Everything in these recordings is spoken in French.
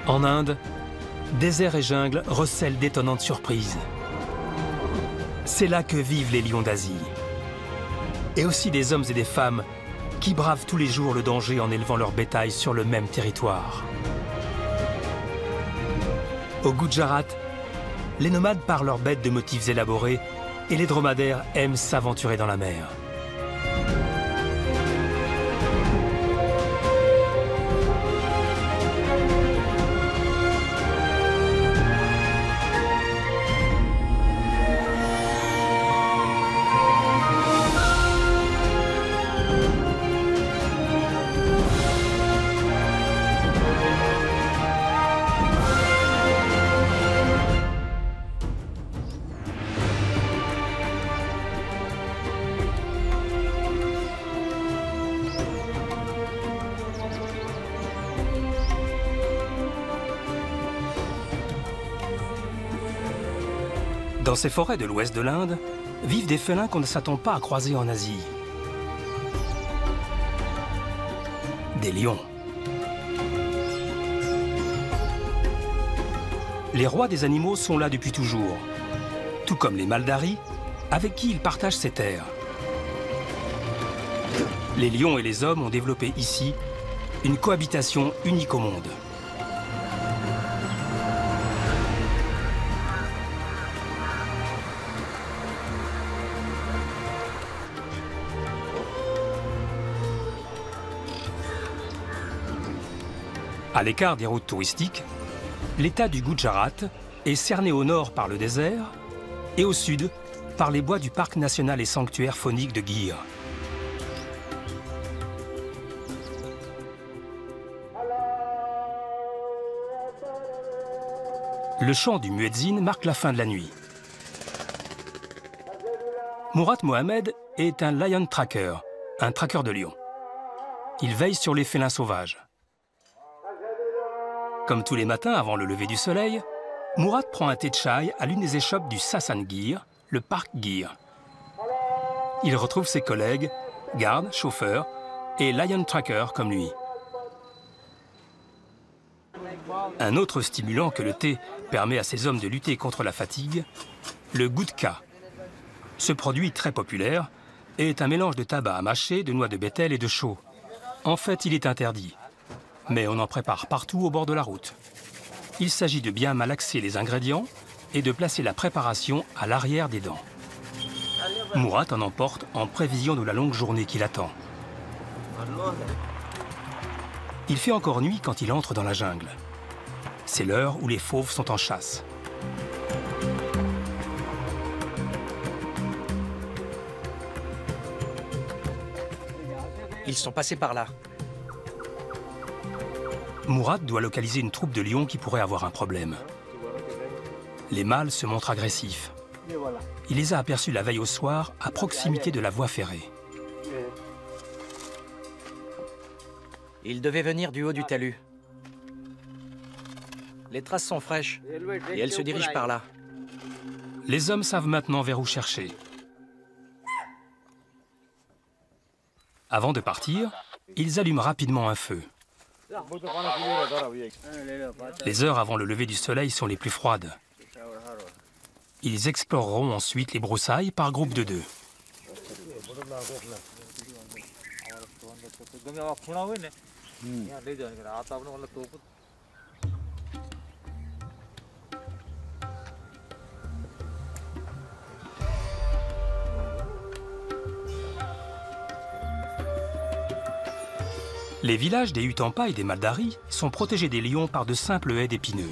En Inde, désert et jungle recèlent d'étonnantes surprises. C'est là que vivent les lions d'Asie. Et aussi des hommes et des femmes qui bravent tous les jours le danger en élevant leur bétail sur le même territoire. Au Gujarat, les nomades parent leurs bêtes de motifs élaborés et les dromadaires aiment s'aventurer dans la mer. Dans ces forêts de l'ouest de l'Inde, vivent des félins qu'on ne s'attend pas à croiser en Asie. Des lions. Les rois des animaux sont là depuis toujours, tout comme les Maldaris, avec qui ils partagent ces terres. Les lions et les hommes ont développé ici une cohabitation unique au monde. À l'écart des routes touristiques, l'État du Gujarat est cerné au nord par le désert et au sud par les bois du parc national et sanctuaire faunique de Gir. Le chant du muezzin marque la fin de la nuit. Murat Mohamed est un lion tracker, un traqueur de lions. Il veille sur les félins sauvages. Comme tous les matins avant le lever du soleil, Murat prend un thé de chai à l'une des échoppes du Sasan Gir, le parc Gir. Il retrouve ses collègues, gardes, chauffeurs et lion trackers comme lui. Un autre stimulant que le thé permet à ces hommes de lutter contre la fatigue, le gutka. Ce produit très populaire est un mélange de tabac à mâcher, de noix de bétel et de chaux. En fait, il est interdit. Mais on en prépare partout au bord de la route. Il s'agit de bien malaxer les ingrédients et de placer la préparation à l'arrière des dents. Murat en emporte en prévision de la longue journée qui l'attend. Il fait encore nuit quand il entre dans la jungle. C'est l'heure où les fauves sont en chasse. Ils sont passés par là. Murat doit localiser une troupe de lions qui pourrait avoir un problème. Les mâles se montrent agressifs. Il les a aperçus la veille au soir à proximité de la voie ferrée. Ils devaient venir du haut du talus. Les traces sont fraîches et elles se dirigent par là. Les hommes savent maintenant vers où chercher. Avant de partir, ils allument rapidement un feu. Les heures avant le lever du soleil sont les plus froides. Ils exploreront ensuite les broussailles par groupe de 2. Les villages des Utampa et des Maldaris sont protégés des lions par de simples haies d'épineux.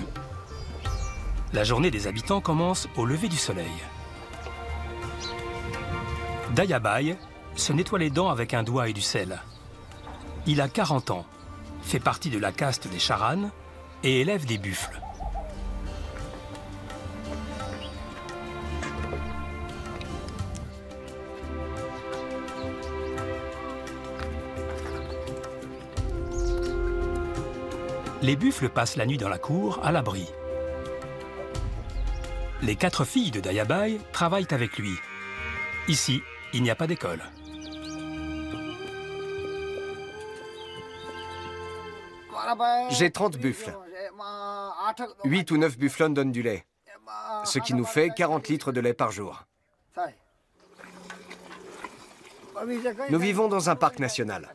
La journée des habitants commence au lever du soleil. Dayabai se nettoie les dents avec un doigt et du sel. Il a 40 ans, fait partie de la caste des Charans et élève des buffles. Les buffles passent la nuit dans la cour, à l'abri. Les 4 filles de Dayabai travaillent avec lui. Ici, il n'y a pas d'école. J'ai 30 buffles. 8 ou 9 bufflons donnent du lait, ce qui nous fait 40 litres de lait par jour. Nous vivons dans un parc national.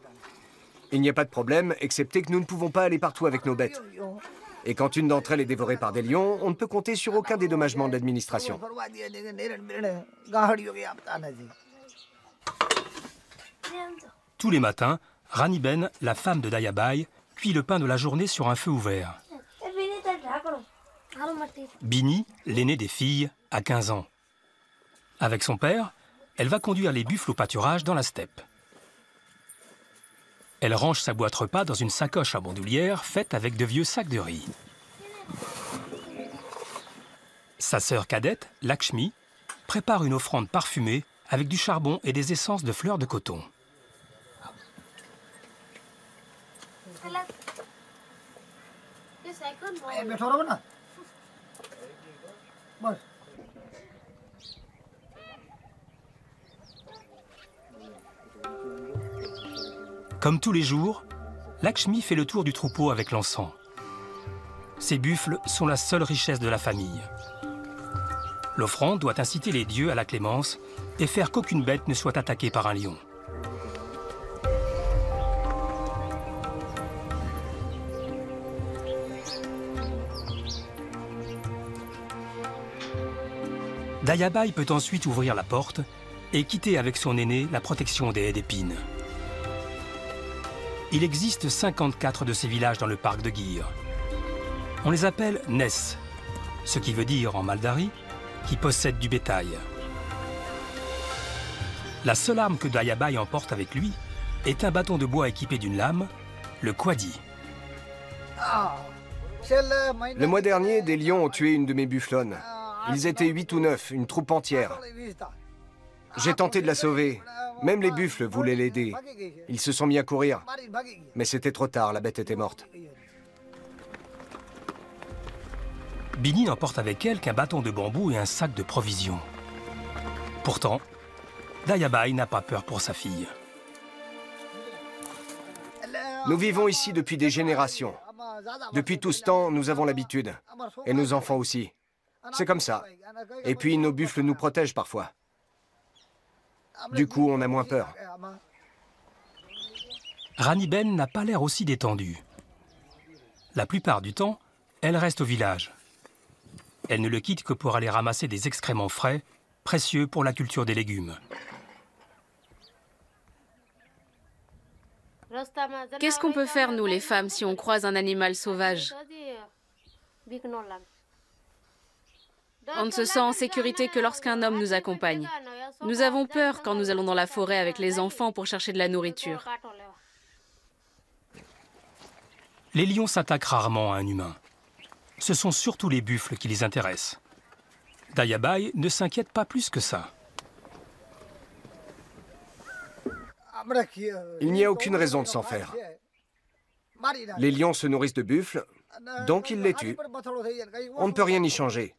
Il n'y a pas de problème, excepté que nous ne pouvons pas aller partout avec nos bêtes. Et quand une d'entre elles est dévorée par des lions, on ne peut compter sur aucun dédommagement de l'administration. Tous les matins, Rani Ben, la femme de Dayabai, cuit le pain de la journée sur un feu ouvert. Bini, l'aînée des filles, a 15 ans. Avec son père, elle va conduire les buffles au pâturage dans la steppe. Elle range sa boîte repas dans une sacoche à bandoulière faite avec de vieux sacs de riz. Sa sœur cadette, Lakshmi, prépare une offrande parfumée avec du charbon et des essences de fleurs de coton. Comme tous les jours, Lakshmi fait le tour du troupeau avec l'encens. Ces buffles sont la seule richesse de la famille. L'offrande doit inciter les dieux à la clémence et faire qu'aucune bête ne soit attaquée par un lion. Dayabai peut ensuite ouvrir la porte et quitter avec son aîné la protection des haies d'épines. Il existe 54 de ces villages dans le parc de Gir. On les appelle Ness, ce qui veut dire en maldari qui possède du bétail. La seule arme que Dayabai emporte avec lui est un bâton de bois équipé d'une lame, le kwadi. Le mois dernier, des lions ont tué une de mes bufflonnes. Ils étaient 8 ou 9, une troupe entière. J'ai tenté de la sauver. Même les buffles voulaient l'aider. Ils se sont mis à courir. Mais c'était trop tard, la bête était morte. Bini n'emporte avec elle qu'un bâton de bambou et un sac de provisions. Pourtant, Dayabai n'a pas peur pour sa fille. Nous vivons ici depuis des générations. Depuis tout ce temps, nous avons l'habitude. Et nos enfants aussi. C'est comme ça. Et puis, nos buffles nous protègent parfois. Du coup, on a moins peur. Rani Ben n'a pas l'air aussi détendue. La plupart du temps, elle reste au village. Elle ne le quitte que pour aller ramasser des excréments frais, précieux pour la culture des légumes. Qu'est-ce qu'on peut faire, nous, les femmes, si on croise un animal sauvage? On ne se sent en sécurité que lorsqu'un homme nous accompagne. Nous avons peur quand nous allons dans la forêt avec les enfants pour chercher de la nourriture. Les lions s'attaquent rarement à un humain. Ce sont surtout les buffles qui les intéressent. Dayabai ne s'inquiète pas plus que ça. Il n'y a aucune raison de s'en faire. Les lions se nourrissent de buffles, donc ils les tuent. On ne peut rien y changer.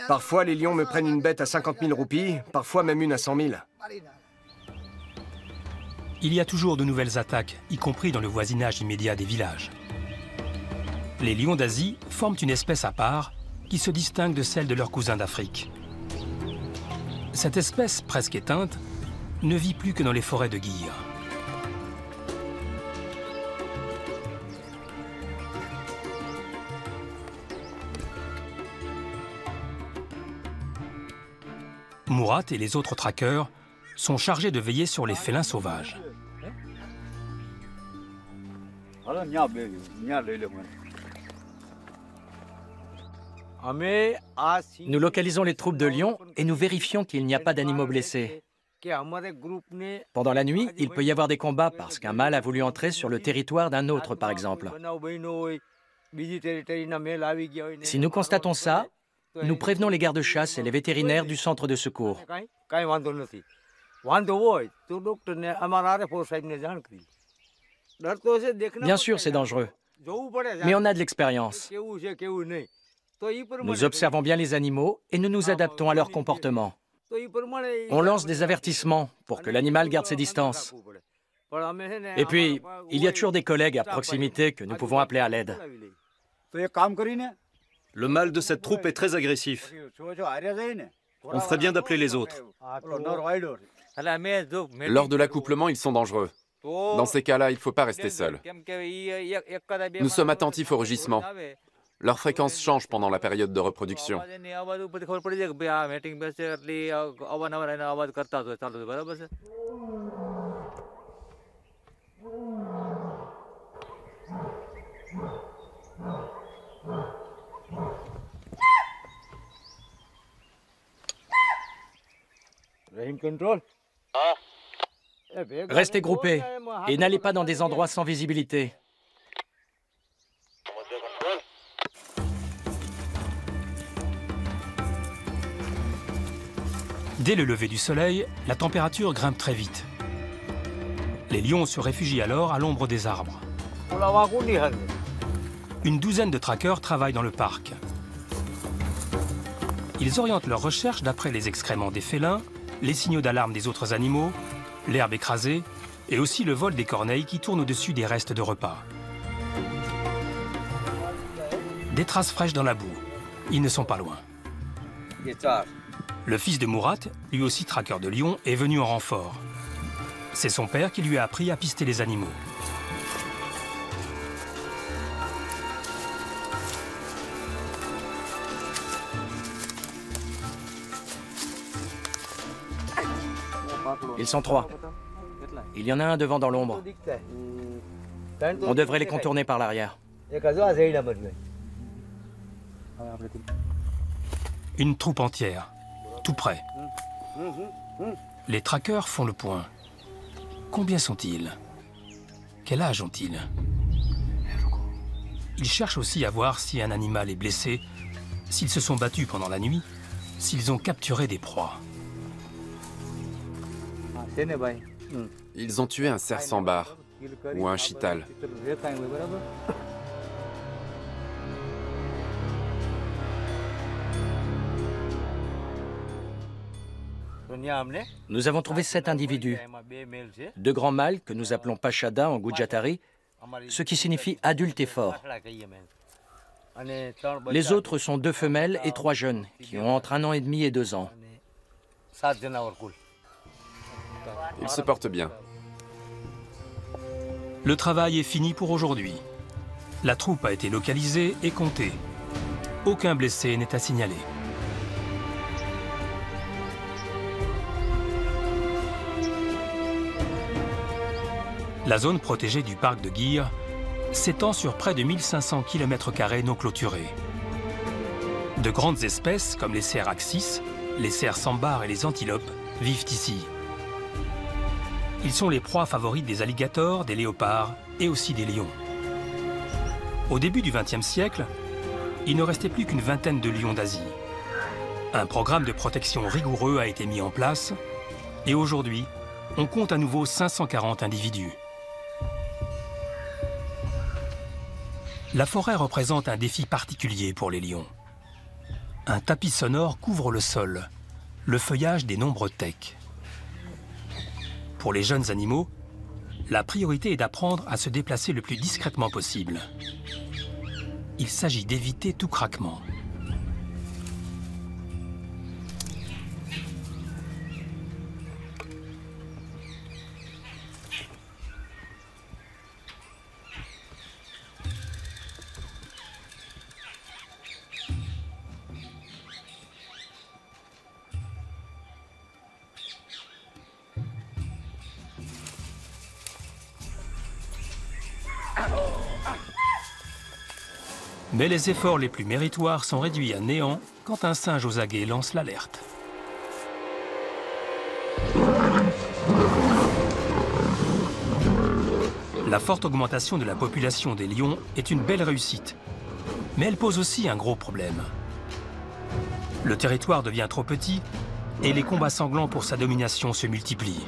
Parfois, les lions me prennent une bête à 50 000 roupies, parfois même une à 100 000. Il y a toujours de nouvelles attaques, y compris dans le voisinage immédiat des villages. Les lions d'Asie forment une espèce à part qui se distingue de celle de leurs cousins d'Afrique. Cette espèce, presque éteinte, ne vit plus que dans les forêts de Gir. Murat et les autres traqueurs sont chargés de veiller sur les félins sauvages. Nous localisons les troupes de lions et nous vérifions qu'il n'y a pas d'animaux blessés. Pendant la nuit, il peut y avoir des combats parce qu'un mâle a voulu entrer sur le territoire d'un autre, par exemple. Si nous constatons ça, nous prévenons les gardes-chasse et les vétérinaires du centre de secours. Bien sûr, c'est dangereux, mais on a de l'expérience. Nous observons bien les animaux et nous nous adaptons à leur comportement. On lance des avertissements pour que l'animal garde ses distances. Et puis, il y a toujours des collègues à proximité que nous pouvons appeler à l'aide. Le mâle de cette troupe est très agressif. On ferait bien d'appeler les autres. Lors de l'accouplement, ils sont dangereux. Dans ces cas-là, il ne faut pas rester seul. Nous sommes attentifs au rugissement. Leur fréquence change pendant la période de reproduction. Restez groupés et n'allez pas dans des endroits sans visibilité. Dès le lever du soleil, la température grimpe très vite. Les lions se réfugient alors à l'ombre des arbres. Une douzaine de traqueurs travaillent dans le parc. Ils orientent leurs recherches d'après les excréments des félins, les signaux d'alarme des autres animaux, l'herbe écrasée et aussi le vol des corneilles qui tournent au-dessus des restes de repas. Des traces fraîches dans la boue. Ils ne sont pas loin. Le fils de Mourat, lui aussi traqueur de lions, est venu en renfort. C'est son père qui lui a appris à pister les animaux. Ils sont 3. Il y en a un devant dans l'ombre. On devrait les contourner par l'arrière. Une troupe entière, tout près. Les traqueurs font le point. Combien sont-ils? Quel âge ont-ils? Ils cherchent aussi à voir si un animal est blessé, s'ils se sont battus pendant la nuit, s'ils ont capturé des proies. Ils ont tué un cerf sans barre ou un chital. Nous avons trouvé 7 individus. 2 grands mâles que nous appelons Pachada en Gujatari, ce qui signifie adulte et fort. Les autres sont 2 femelles et 3 jeunes, qui ont entre 1 an et demi et 2 ans. Ils se portent bien. Le travail est fini pour aujourd'hui. La troupe a été localisée et comptée. Aucun blessé n'est à signaler. La zone protégée du parc de Gir s'étend sur près de 1500 km² non clôturés. De grandes espèces comme les cerfs axis, les cerfs sambar et les antilopes vivent ici. Ils sont les proies favorites des alligators, des léopards et aussi des lions. Au début du XXe siècle, il ne restait plus qu'une vingtaine de lions d'Asie. Un programme de protection rigoureux a été mis en place et aujourd'hui, on compte à nouveau 540 individus. La forêt représente un défi particulier pour les lions. Un tapis sonore couvre le sol, le feuillage des nombreux tecs. Pour les jeunes animaux, la priorité est d'apprendre à se déplacer le plus discrètement possible. Il s'agit d'éviter tout craquement. Mais les efforts les plus méritoires sont réduits à néant quand un singe aux aguets lance l'alerte. La forte augmentation de la population des lions est une belle réussite, mais elle pose aussi un gros problème. Le territoire devient trop petit et les combats sanglants pour sa domination se multiplient.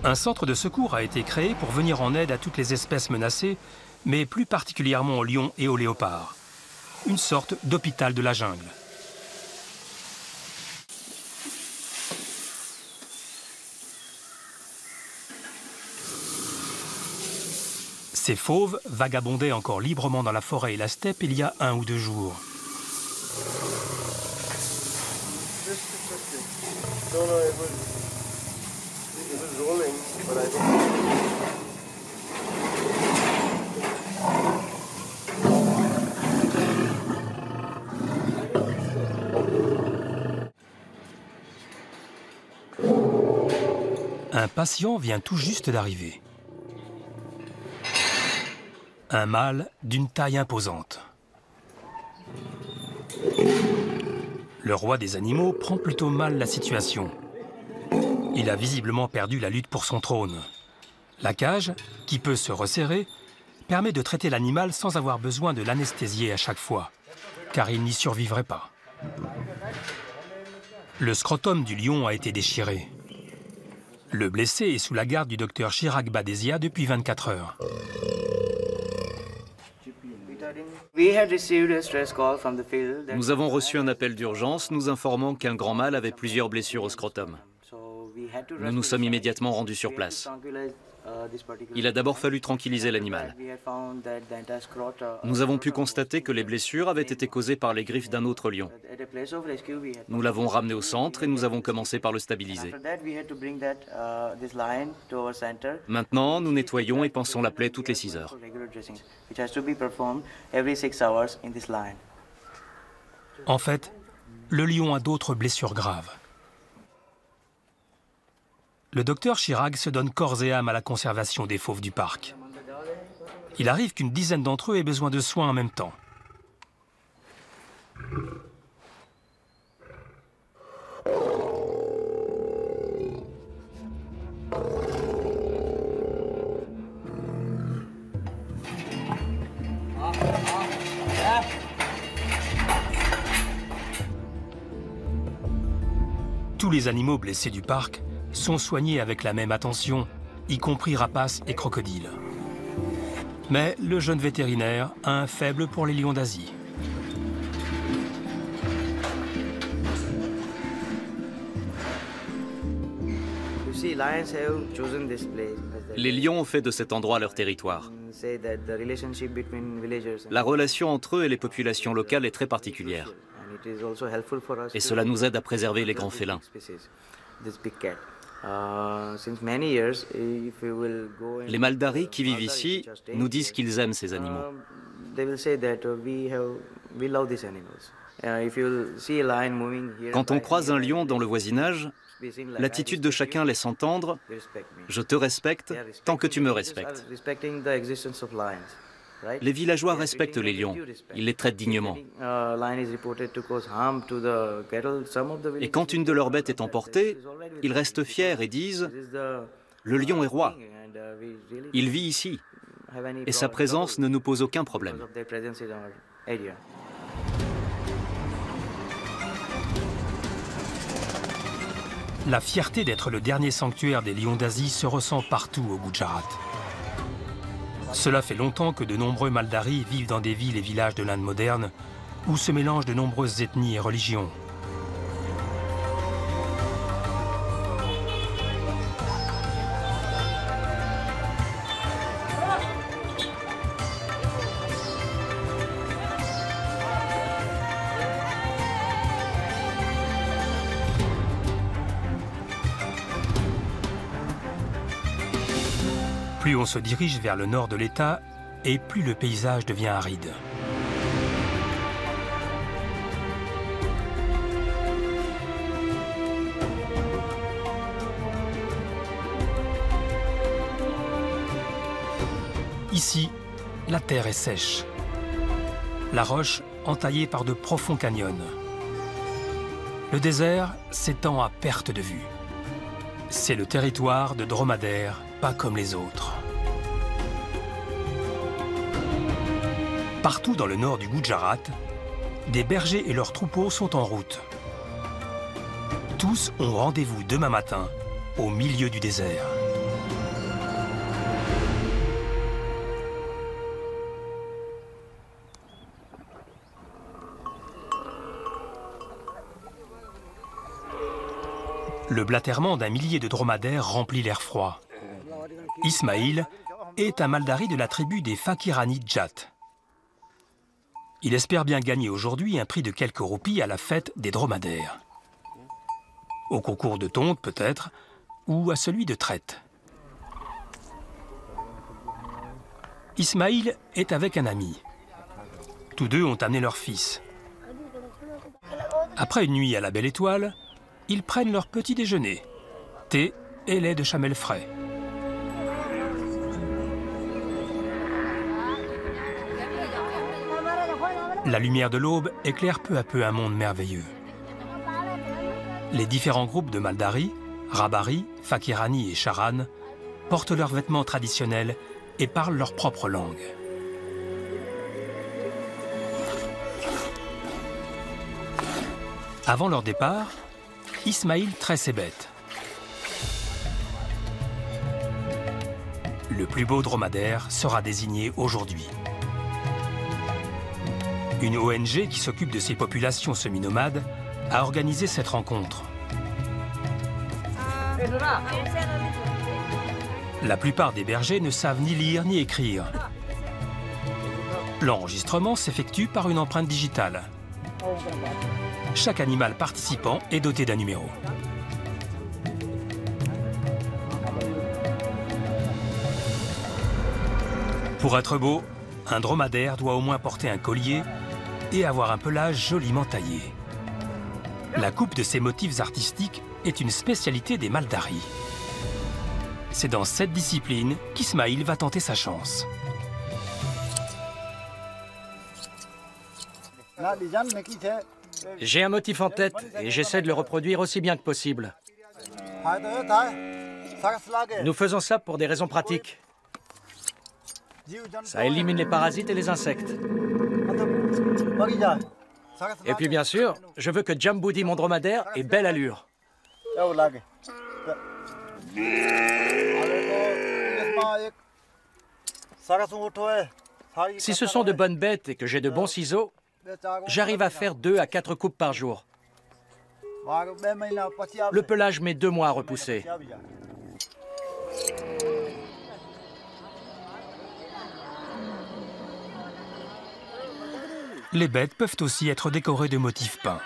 Un centre de secours a été créé pour venir en aide à toutes les espèces menacées, mais plus particulièrement aux lions et aux léopards. Une sorte d'hôpital de la jungle. Ces fauves vagabondaient encore librement dans la forêt et la steppe il y a 1 ou 2 jours. Un patient vient tout juste d'arriver. Un mâle d'une taille imposante. Le roi des animaux prend plutôt mal la situation. Il a visiblement perdu la lutte pour son trône. La cage, qui peut se resserrer, permet de traiter l'animal sans avoir besoin de l'anesthésier à chaque fois, car il n'y survivrait pas. Le scrotum du lion a été déchiré. Le blessé est sous la garde du docteur Chirag Badesia depuis 24 heures. Nous avons reçu un appel d'urgence nous informant qu'un grand mâle avait plusieurs blessures au scrotum. Nous nous sommes immédiatement rendus sur place. Il a d'abord fallu tranquilliser l'animal. Nous avons pu constater que les blessures avaient été causées par les griffes d'un autre lion. Nous l'avons ramené au centre et nous avons commencé par le stabiliser. Maintenant, nous nettoyons et pansons la plaie toutes les 6 heures. En fait, le lion a d'autres blessures graves. Le docteur Chirag se donne corps et âme à la conservation des fauves du parc. Il arrive qu'une dizaine d'entre eux aient besoin de soins en même temps. Tous les animaux blessés du parc sont soignés avec la même attention, y compris rapaces et crocodiles. Mais le jeune vétérinaire a un faible pour les lions d'Asie. Les lions ont fait de cet endroit leur territoire. La relation entre eux et les populations locales est très particulière. Et cela nous aide à préserver les grands félins. Les Maldaris qui vivent ici nous disent qu'ils aiment ces animaux. Quand on croise un lion dans le voisinage, l'attitude de chacun laisse entendre « Je te respecte tant que tu me respectes ». Les villageois respectent les lions, ils les traitent dignement. Et quand une de leurs bêtes est emportée, ils restent fiers et disent « Le lion est roi, il vit ici, et sa présence ne nous pose aucun problème ». La fierté d'être le dernier sanctuaire des lions d'Asie se ressent partout au Gujarat. Cela fait longtemps que de nombreux Maldaris vivent dans des villes et villages de l'Inde moderne où se mélangent de nombreuses ethnies et religions. Plus on se dirige vers le nord de l'État, et plus le paysage devient aride. Ici, la terre est sèche. La roche entaillée par de profonds canyons. Le désert s'étend à perte de vue. C'est le territoire de dromadaires, pas comme les autres. Partout dans le nord du Gujarat, des bergers et leurs troupeaux sont en route. Tous ont rendez-vous demain matin, au milieu du désert. Le blatèrement d'un millier de dromadaires remplit l'air froid. Ismaïl est un Maldari de la tribu des Fakirani Jat. Il espère bien gagner aujourd'hui un prix de quelques roupies à la fête des dromadaires. Au concours de tonte peut-être, ou à celui de traite. Ismaïl est avec un ami. Tous deux ont amené leur fils. Après une nuit à la Belle Étoile, ils prennent leur petit déjeuner, thé et lait de chamel frais. La lumière de l'aube éclaire peu à peu un monde merveilleux. Les différents groupes de Maldari, Rabari, Fakirani et Charan portent leurs vêtements traditionnels et parlent leur propre langue. Avant leur départ, Ismaïl traite ses bêtes. Le plus beau dromadaire sera désigné aujourd'hui. Une ONG qui s'occupe de ces populations semi-nomades a organisé cette rencontre. La plupart des bergers ne savent ni lire ni écrire. L'enregistrement s'effectue par une empreinte digitale. Chaque animal participant est doté d'un numéro. Pour être beau, un dromadaire doit au moins porter un collier et avoir un pelage joliment taillé. La coupe de ces motifs artistiques est une spécialité des Maldari. C'est dans cette discipline qu'Ismaïl va tenter sa chance. J'ai un motif en tête et j'essaie de le reproduire aussi bien que possible. Nous faisons ça pour des raisons pratiques. Ça élimine les parasites et les insectes. Et puis bien sûr, je veux que Jamboudi, mon dromadaire, ait belle allure. Si ce sont de bonnes bêtes et que j'ai de bons ciseaux, j'arrive à faire 2 à 4 coupes par jour. Le pelage met 2 mois à repousser. Les bêtes peuvent aussi être décorées de motifs peints.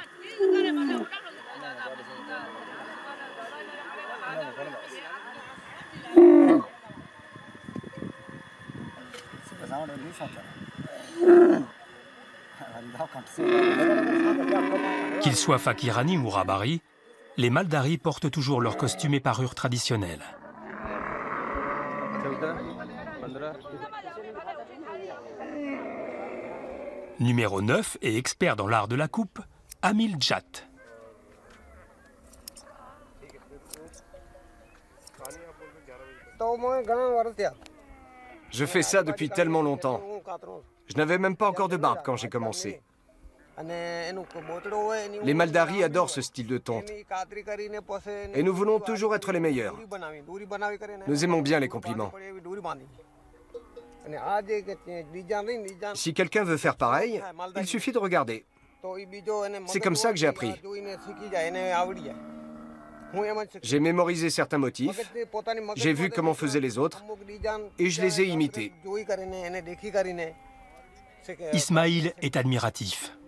Qu'ils soient Fakirani ou Rabari, les Maldari portent toujours leurs costumes et parures traditionnelles. Numéro 9 et expert dans l'art de la coupe, Amil Jat. Je fais ça depuis tellement longtemps. Je n'avais même pas encore de barbe quand j'ai commencé. Les Maldari adorent ce style de tonte. Et nous voulons toujours être les meilleurs. Nous aimons bien les compliments. Si quelqu'un veut faire pareil, il suffit de regarder. C'est comme ça que j'ai appris. J'ai mémorisé certains motifs, j'ai vu comment faisaient les autres, et je les ai imités. Ismaïl est admiratif.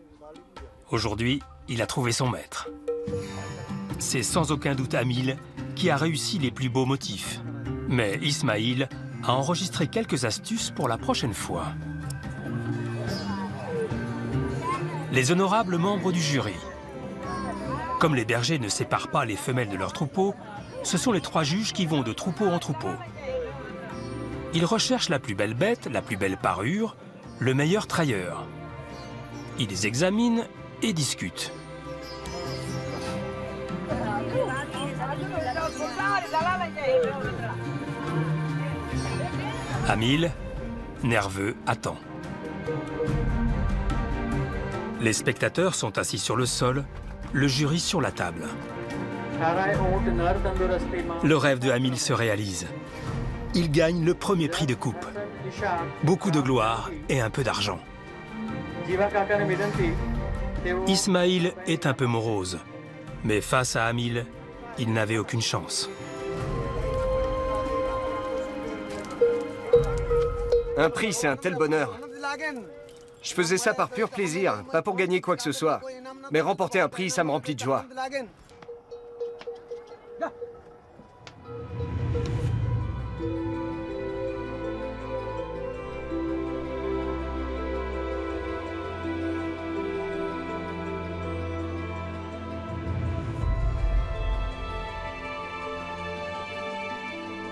Aujourd'hui, il a trouvé son maître. C'est sans aucun doute Amil qui a réussi les plus beaux motifs. Mais Ismaïl a enregistré quelques astuces pour la prochaine fois. Les honorables membres du jury. Comme les bergers ne séparent pas les femelles de leurs troupeaux, ce sont les 3 juges qui vont de troupeau en troupeau. Ils recherchent la plus belle bête, la plus belle parure, le meilleur trailleur. Ils examinent et discutent. Amil, nerveux, attend. Les spectateurs sont assis sur le sol, le jury sur la table. Le rêve de Amil se réalise. Il gagne le premier prix de coupe. Beaucoup de gloire et un peu d'argent. Ismaïl est un peu morose, mais face à Amil, il n'avait aucune chance. Un prix, c'est un tel bonheur. Je faisais ça par pur plaisir, pas pour gagner quoi que ce soit. Mais remporter un prix, ça me remplit de joie.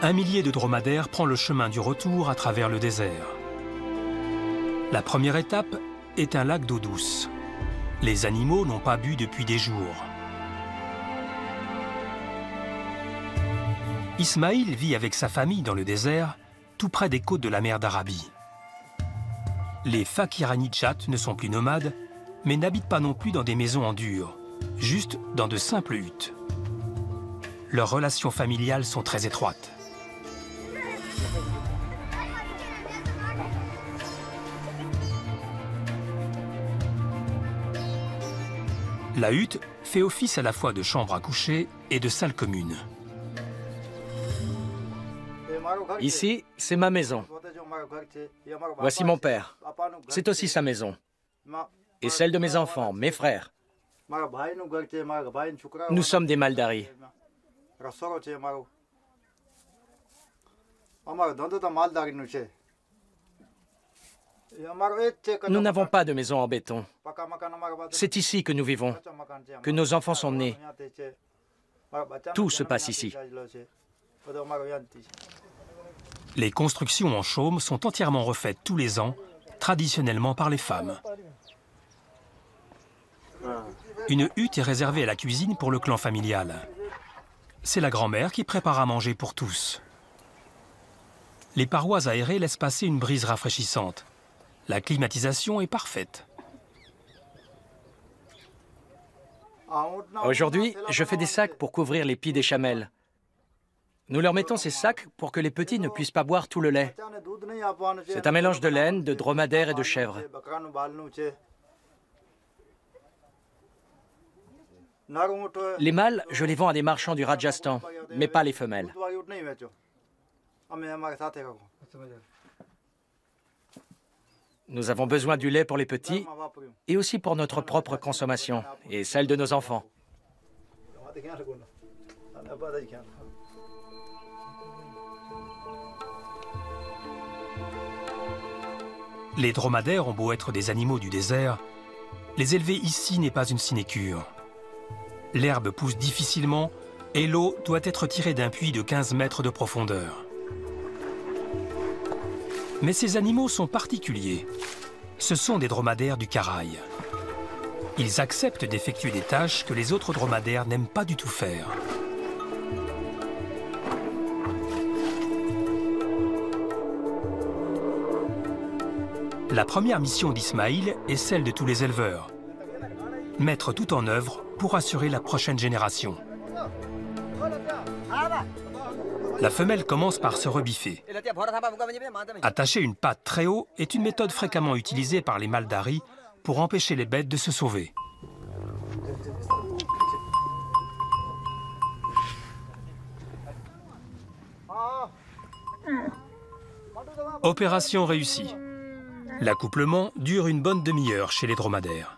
Un millier de dromadaires prend le chemin du retour à travers le désert. La première étape est un lac d'eau douce. Les animaux n'ont pas bu depuis des jours. Ismaïl vit avec sa famille dans le désert, tout près des côtes de la mer d'Arabie. Les Fakiranitchat ne sont plus nomades, mais n'habitent pas non plus dans des maisons en dur, juste dans de simples huttes. Leurs relations familiales sont très étroites. La hutte fait office à la fois de chambre à coucher et de salle commune. Ici, c'est ma maison. Voici mon père. C'est aussi sa maison. Et celle de mes enfants, mes frères. Nous sommes des Maldaris. Nous n'avons pas de maison en béton. C'est ici que nous vivons, que nos enfants sont nés. Tout se passe ici. Les constructions en chaume sont entièrement refaites tous les ans, traditionnellement par les femmes. Une hutte est réservée à la cuisine pour le clan familial. C'est la grand-mère qui prépare à manger pour tous. Les parois aérées laissent passer une brise rafraîchissante. La climatisation est parfaite. Aujourd'hui, je fais des sacs pour couvrir les pies des chamelles. Nous leur mettons ces sacs pour que les petits ne puissent pas boire tout le lait. C'est un mélange de laine, de dromadaire et de chèvre. Les mâles, je les vends à des marchands du Rajasthan, mais pas les femelles. Nous avons besoin du lait pour les petits et aussi pour notre propre consommation et celle de nos enfants. Les dromadaires ont beau être des animaux du désert, les élever ici n'est pas une sinécure. L'herbe pousse difficilement et l'eau doit être tirée d'un puits de 15 mètres de profondeur. Mais ces animaux sont particuliers. Ce sont des dromadaires du Karaï. Ils acceptent d'effectuer des tâches que les autres dromadaires n'aiment pas du tout faire. La première mission d'Ismaïl est celle de tous les éleveurs. Mettre tout en œuvre pour assurer la prochaine génération. La femelle commence par se rebiffer. Attacher une patte très haut est une méthode fréquemment utilisée par les Maldaris pour empêcher les bêtes de se sauver. Opération réussie. L'accouplement dure une bonne demi-heure chez les dromadaires.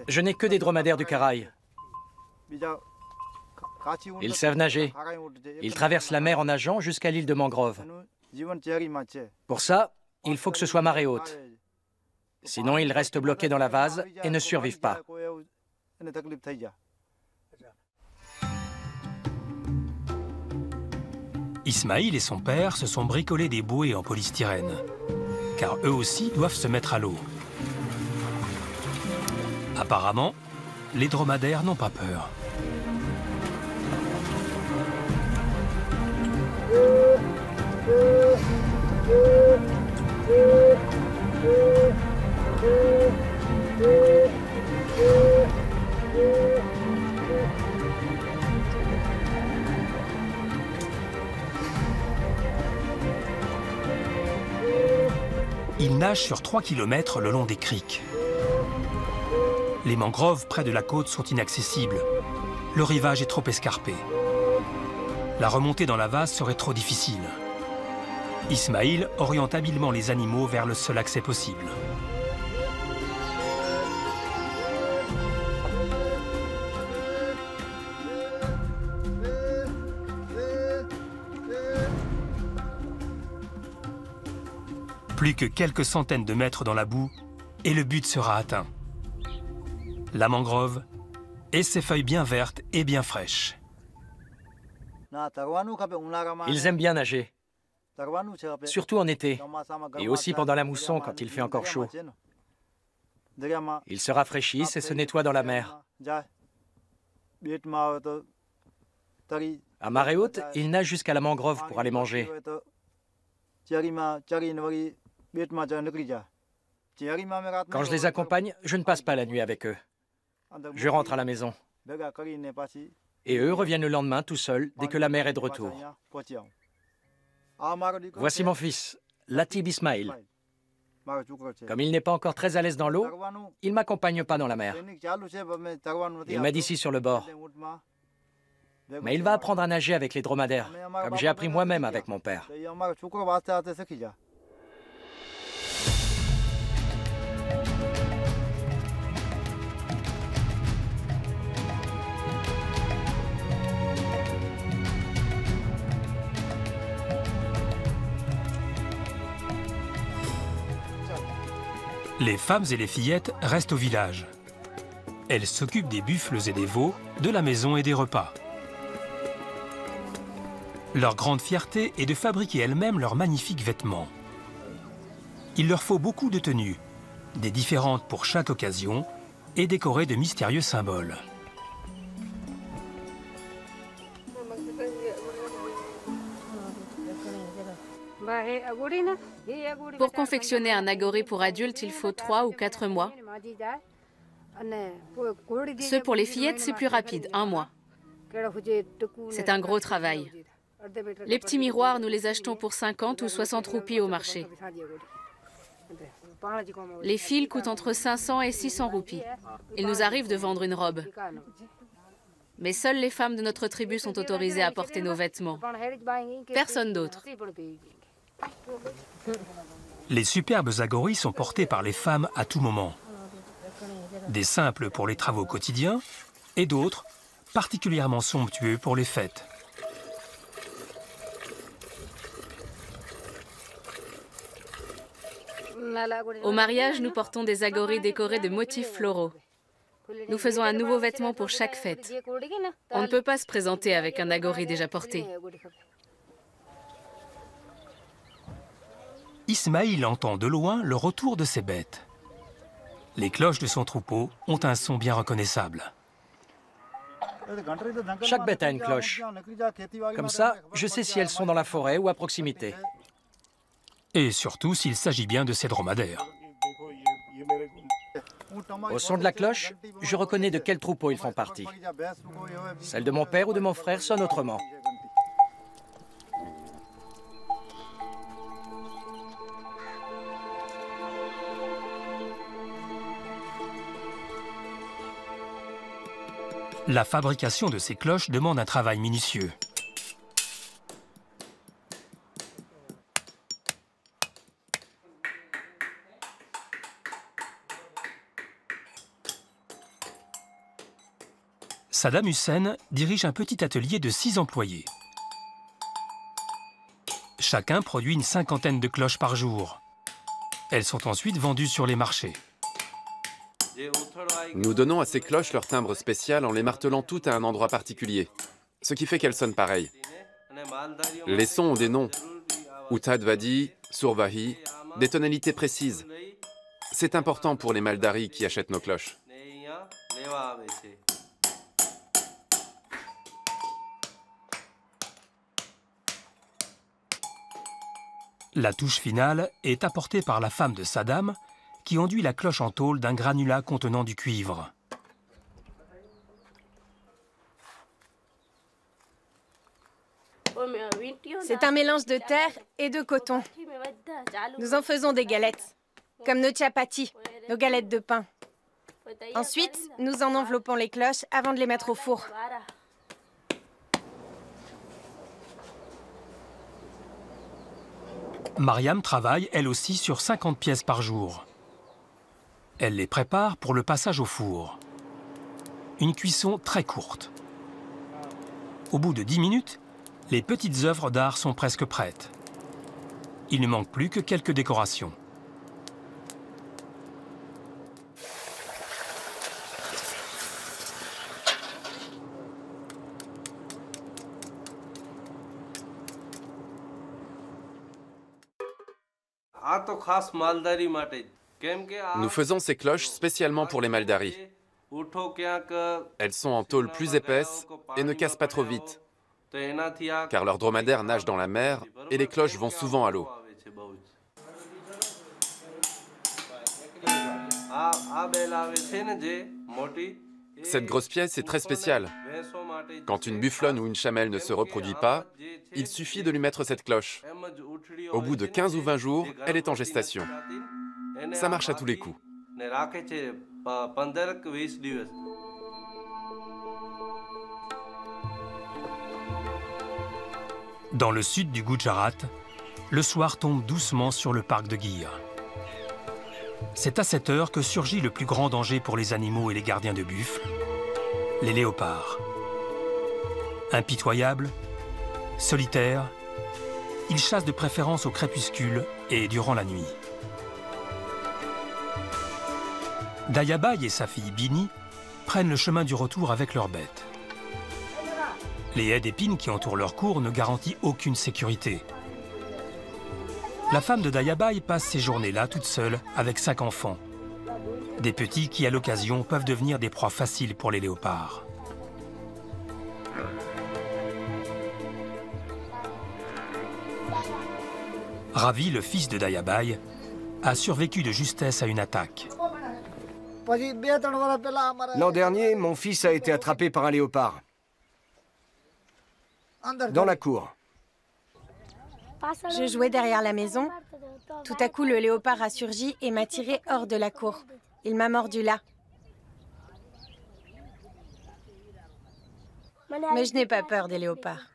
Je n'ai que des dromadaires du Karaï. Ils savent nager. Ils traversent la mer en nageant jusqu'à l'île de Mangrove. Pour ça, il faut que ce soit marée haute. Sinon, ils restent bloqués dans la vase et ne survivent pas. Ismaïl et son père se sont bricolés des bouées en polystyrène, car eux aussi doivent se mettre à l'eau. Apparemment, les dromadaires n'ont pas peur. Ils nagent sur 3 km le long des criques. Les mangroves près de la côte sont inaccessibles. Le rivage est trop escarpé. La remontée dans la vase serait trop difficile. Ismaïl oriente habilement les animaux vers le seul accès possible. Plus que quelques centaines de mètres dans la boue et le but sera atteint. La mangrove et ses feuilles bien vertes et bien fraîches. Ils aiment bien nager, surtout en été, et aussi pendant la mousson quand il fait encore chaud. Ils se rafraîchissent et se nettoient dans la mer. À marée haute, ils nagent jusqu'à la mangrove pour aller manger. Quand je les accompagne, je ne passe pas la nuit avec eux. Je rentre à la maison. Et eux reviennent le lendemain tout seuls dès que la mère est de retour. Voici mon fils, Latib Ismaïl. Comme il n'est pas encore très à l'aise dans l'eau, il ne m'accompagne pas dans la mer. Il m'aide ici sur le bord. Mais il va apprendre à nager avec les dromadaires, comme j'ai appris moi-même avec mon père. Les femmes et les fillettes restent au village. Elles s'occupent des buffles et des veaux, de la maison et des repas. Leur grande fierté est de fabriquer elles-mêmes leurs magnifiques vêtements. Il leur faut beaucoup de tenues, des différentes pour chaque occasion et décorées de mystérieux symboles. Pour confectionner un nagori pour adultes, il faut 3 ou 4 mois. Ceux pour les fillettes, c'est plus rapide, 1 mois. C'est un gros travail. Les petits miroirs, nous les achetons pour 50 ou 60 roupies au marché. Les fils coûtent entre 500 et 600 roupies. Il nous arrive de vendre une robe. Mais seules les femmes de notre tribu sont autorisées à porter nos vêtements. Personne d'autre. Les superbes agoris sont portés par les femmes à tout moment. Des simples pour les travaux quotidiens et d'autres particulièrement somptueux pour les fêtes. Au mariage, nous portons des agoris décorés de motifs floraux. Nous faisons un nouveau vêtement pour chaque fête. On ne peut pas se présenter avec un agori déjà porté. Ismaïl entend de loin le retour de ses bêtes. Les cloches de son troupeau ont un son bien reconnaissable. Chaque bête a une cloche. Comme ça, je sais si elles sont dans la forêt ou à proximité. Et surtout s'il s'agit bien de ces dromadaires. Au son de la cloche, je reconnais de quel troupeau ils font partie. Celle de mon père ou de mon frère sonne autrement. La fabrication de ces cloches demande un travail minutieux. Saddam Hussein dirige un petit atelier de 6 employés. Chacun produit une 50aine de cloches par jour. Elles sont ensuite vendues sur les marchés. Nous donnons à ces cloches leur timbre spécial en les martelant toutes à un endroit particulier, ce qui fait qu'elles sonnent pareil. Les sons ont des noms. Utad Vadi, Survahi, des tonalités précises. C'est important pour les Maldaris qui achètent nos cloches. La touche finale est apportée par la femme de Saddam, qui enduit la cloche en tôle d'un granulat contenant du cuivre. C'est un mélange de terre et de coton. Nous en faisons des galettes, comme nos chapatis, nos galettes de pain. Ensuite, nous en enveloppons les cloches avant de les mettre au four. Mariam travaille, elle aussi, sur 50 pièces par jour. Elle les prépare pour le passage au four. Une cuisson très courte. Au bout de 10 minutes, les petites œuvres d'art sont presque prêtes. Il ne manque plus que quelques décorations. Nous faisons ces cloches spécialement pour les Maldaris. Elles sont en tôle plus épaisse et ne cassent pas trop vite, car leurs dromadaires nagent dans la mer et les cloches vont souvent à l'eau. Cette grosse pièce est très spéciale. Quand une bufflonne ou une chamelle ne se reproduit pas, il suffit de lui mettre cette cloche. Au bout de 15 ou 20 jours, elle est en gestation. Ça marche à tous les coups. Dans le sud du Gujarat, le soir tombe doucement sur le parc de Gir. C'est à cette heure que surgit le plus grand danger pour les animaux et les gardiens de buffles, les léopards. Impitoyables, solitaires, ils chassent de préférence au crépuscule et durant la nuit. Dayabai et sa fille Bini prennent le chemin du retour avec leurs bêtes. Les haies d'épines qui entourent leur cour ne garantissent aucune sécurité. La femme de Dayabai passe ses journées là toute seule avec 5 enfants. Des petits qui, à l'occasion, peuvent devenir des proies faciles pour les léopards. Ravi, le fils de Dayabai, a survécu de justesse à une attaque. L'an dernier, mon fils a été attrapé par un léopard. Dans la cour. Je jouais derrière la maison. Tout à coup, le léopard a surgi et m'a tiré hors de la cour. Il m'a mordu là. Mais je n'ai pas peur des léopards.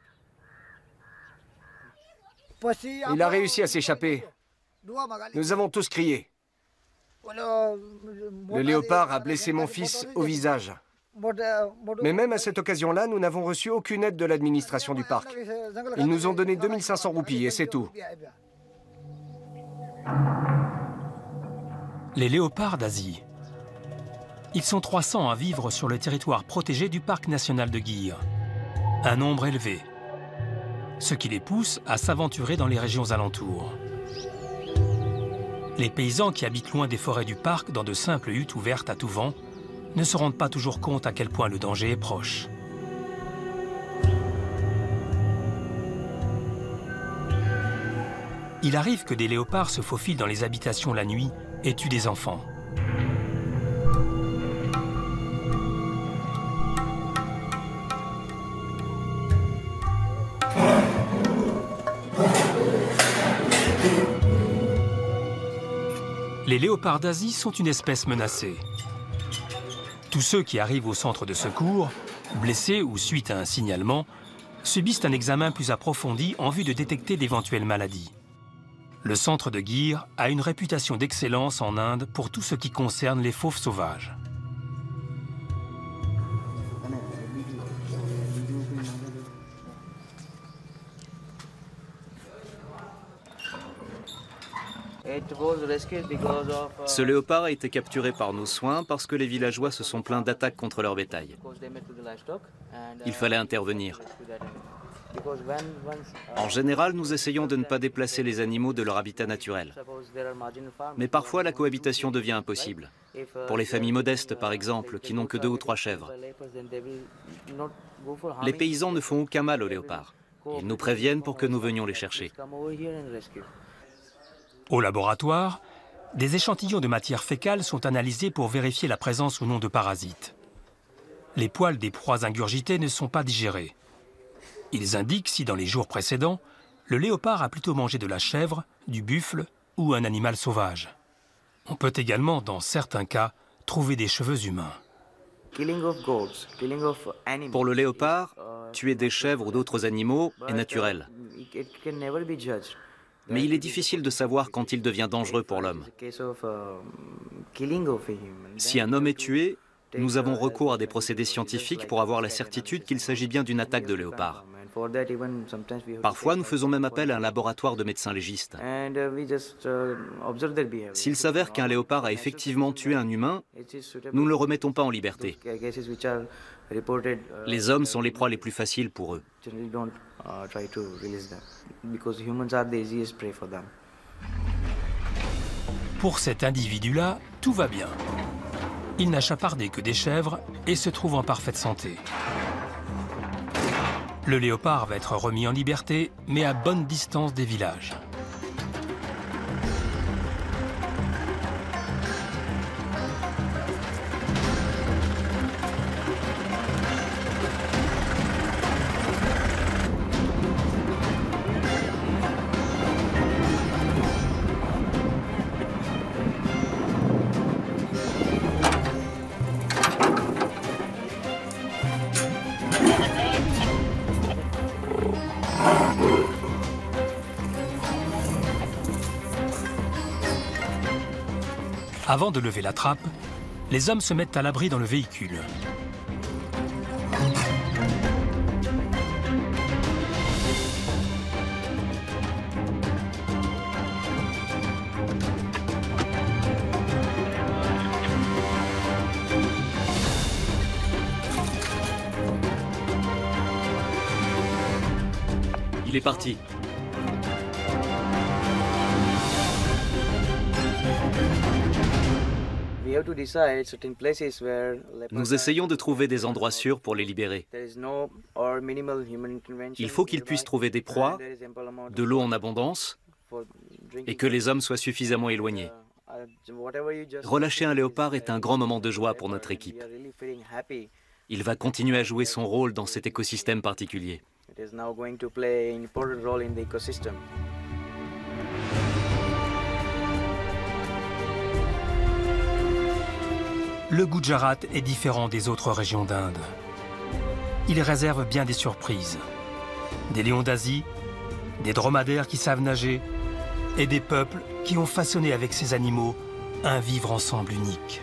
Il a réussi à s'échapper. Nous avons tous crié. Le léopard a blessé mon fils au visage. Mais même à cette occasion-là, nous n'avons reçu aucune aide de l'administration du parc. Ils nous ont donné 2500 roupies et c'est tout. Les léopards d'Asie. Ils sont 300 à vivre sur le territoire protégé du parc national de Gir. Un nombre élevé. Ce qui les pousse à s'aventurer dans les régions alentours. Les paysans qui habitent loin des forêts du parc, dans de simples huttes ouvertes à tout vent, ne se rendent pas toujours compte à quel point le danger est proche. Il arrive que des léopards se faufilent dans les habitations la nuit et tuent des enfants. Les léopards d'Asie sont une espèce menacée. Tous ceux qui arrivent au centre de secours, blessés ou suite à un signalement, subissent un examen plus approfondi en vue de détecter d'éventuelles maladies. Le centre de Gir a une réputation d'excellence en Inde pour tout ce qui concerne les fauves sauvages. Ce léopard a été capturé par nos soins parce que les villageois se sont plaints d'attaques contre leur bétail. Il fallait intervenir. En général, nous essayons de ne pas déplacer les animaux de leur habitat naturel. Mais parfois, la cohabitation devient impossible. Pour les familles modestes, par exemple, qui n'ont que 2 ou 3 chèvres. Les paysans ne font aucun mal aux léopards. Ils nous préviennent pour que nous venions les chercher. Au laboratoire, des échantillons de matière fécale sont analysés pour vérifier la présence ou non de parasites. Les poils des proies ingurgitées ne sont pas digérés. Ils indiquent si dans les jours précédents, le léopard a plutôt mangé de la chèvre, du buffle ou un animal sauvage. On peut également, dans certains cas, trouver des cheveux humains. Pour le léopard, tuer des chèvres ou d'autres animaux est naturel. Mais il est difficile de savoir quand il devient dangereux pour l'homme. Si un homme est tué, nous avons recours à des procédés scientifiques pour avoir la certitude qu'il s'agit bien d'une attaque de léopard. Parfois, nous faisons même appel à un laboratoire de médecins légistes. S'il s'avère qu'un léopard a effectivement tué un humain, nous ne le remettons pas en liberté. Les hommes sont les proies les plus faciles pour eux. Pour cet individu-là, tout va bien. Il n'a chapardé que des chèvres et se trouve en parfaite santé. Le léopard va être remis en liberté, mais à bonne distance des villages. Avant de lever la trappe, les hommes se mettent à l'abri dans le véhicule. Il est parti. Nous essayons de trouver des endroits sûrs pour les libérer. Il faut qu'ils puissent trouver des proies, de l'eau en abondance, et que les hommes soient suffisamment éloignés. Relâcher un léopard est un grand moment de joie pour notre équipe. Il va continuer à jouer son rôle dans cet écosystème particulier. Le Gujarat est différent des autres régions d'Inde. Il réserve bien des surprises. Des lions d'Asie, des dromadaires qui savent nager et des peuples qui ont façonné avec ces animaux un vivre ensemble unique.